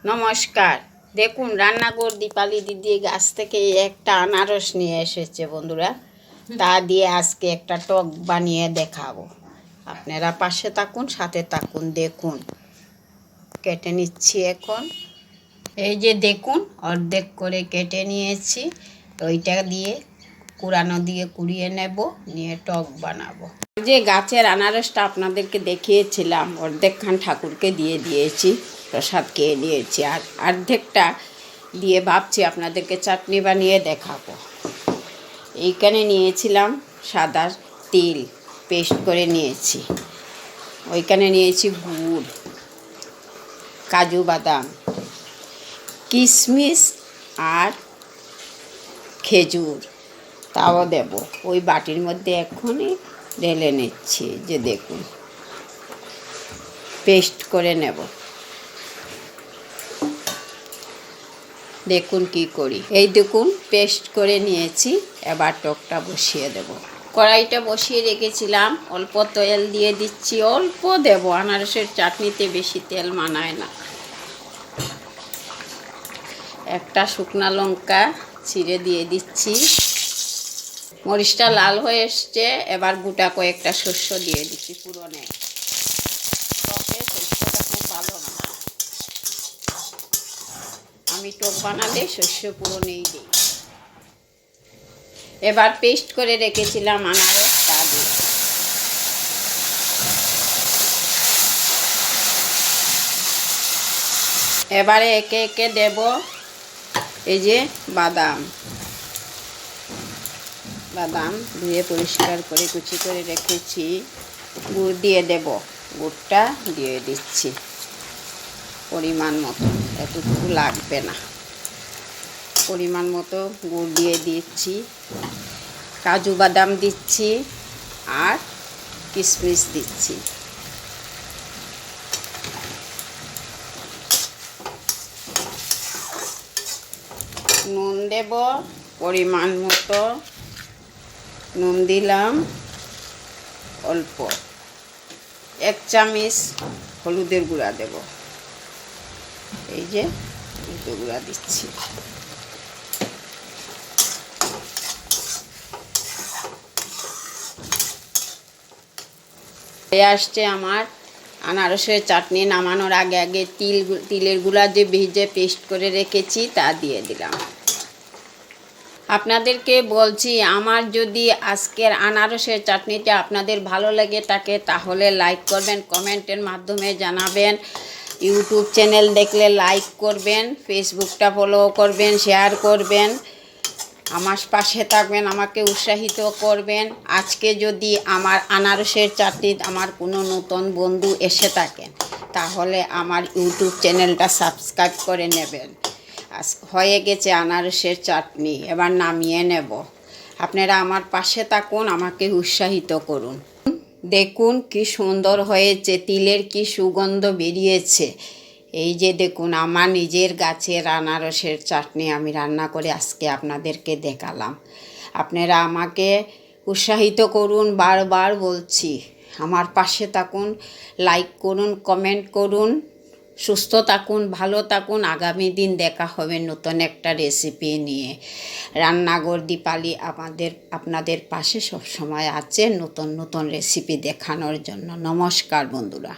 নমস্কার। দেখুন রান্নাঘর দীপালি দিদি গাছ থেকে একটা আনারস নিয়ে এসেছে বন্ধুরা, তা দিয়ে আজকে একটা টক বানিয়ে দেখাবো। আপনারা পাশে থাকুন, সাথে থাকুন। দেখুন কেটে নিচ্ছি এখন। এই যে দেখুন অর্ধেক করে কেটে নিয়েছি, ওইটা দিয়ে কুড়ানো দিয়ে কুড়িয়ে নেব, নিয়ে টক বানাবো। যে গাছের আনারসটা আপনাদেরকে দেখিয়েছিলাম, অর্ধেকখান ঠাকুরকে দিয়ে দিয়েছি, প্রসাদ খেয়ে নিয়েছি, আর অর্ধেকটা দিয়ে ভাবছি আপনাদেরকে চাটনি বানিয়ে দেখাবো। এইখানে নিয়েছিলাম সাদা তিল, পেস্ট করে নিয়েছি। ওইখানে নিয়েছি গুড়, কাজু বাদাম, কিশমিশ আর খেজুর, তাও দেব। ওই বাটির মধ্যে এখনই ঢেলে নিচ্ছি। যে দেখুন পেস্ট করে নেব। দেখুন কি করি, এই দেখুন পেস্ট করে নিয়েছি। এবার টকটা বসিয়ে দেব। কড়াইটা বসিয়ে রেখেছিলাম, অল্প তেল দিয়ে দিচ্ছি, অল্প দেব, আনারসের চাটনিতে বেশি তেল মানায় না। একটা শুকনা লঙ্কা ছিঁড়ে দিয়ে দিচ্ছি। মরিচটা লাল হয়ে এসছে, এবার গোটা কয়েকটা শস্য দিয়ে দিচ্ছি। পুরনে টকে শস্যটা খুব ভালো না, আমি টক বানালে শস্য পুরনেই দিই। এবার পেস্ট করে রেখেছিলাম আনারস, তা দিই। এবারে একে একে দেব এই যে বাদাম ধুয়ে পরিষ্কার করে কুচি করে রেখেছি। গুড় দিয়ে দেব, গুড়টা দিয়ে দিচ্ছি পরিমাণ মতো, এতটুকু লাগবে না। পরিমাণ মতো গুড় দিয়ে দিচ্ছি, কাজু বাদাম দিচ্ছি আর কিশমিশ দিচ্ছি। নুন দেব পরিমাণ মতো, নুন দিলাম অল্প। 1 চামচ হলুদের গুঁড়া দেব, এই যে হলুদের গুঁড়া দিচ্ছি। আসছে আমার আনারসের চাটনি। নামানোর আগে আগে তিলের গুঁড়া যে ভেজে পেস্ট করে রেখেছি তা দিয়ে দিলাম। আপনাদেরকে বলছি, আমার যদি আজকের আনারসের চাটনিটা আপনাদের ভালো লেগে থাকে তাহলে লাইক করবেন, কমেন্টের মাধ্যমে জানাবেন। ইউটিউব চ্যানেল দেখলে লাইক করবেন, ফেসবুকটা ফলো করবেন, শেয়ার করবেন, আমার পাশে থাকবেন, আমাকে উৎসাহিত করবেন। আজকে যদি আমার আনারসের চাটনি আমার কোনো নতুন বন্ধু এসে থাকেন তাহলে আমার ইউটিউব চ্যানেলটা সাবস্ক্রাইব করে নেবেন। হয়ে গেছে আনারসের চাটনি, এবার নামিয়ে নেব। আপনারা আমার পাশে থাকুন, আমাকে উৎসাহিত করুন। দেখুন কি সুন্দর হয়েছে, তিলের কি সুগন্ধ বেরিয়েছে। এই যে দেখুন আমার নিজের গাছের আনারসের চাটনি আমি রান্না করে আজকে আপনাদেরকে দেখালাম। আপনারা আমাকে উৎসাহিত করুন, বারবার বলছি, আমার পাশে থাকুন, লাইক করুন, কমেন্ট করুন। সুস্থ থাকুন, ভালো থাকুন। আগামী দিন দেখা হবে নতুন একটা রেসিপি নিয়ে। রান্নাঘর দীপালি আপনাদের পাশে সব সময় আছে নতুন নতুন রেসিপি দেখানোর জন্য। নমস্কার বন্ধুরা।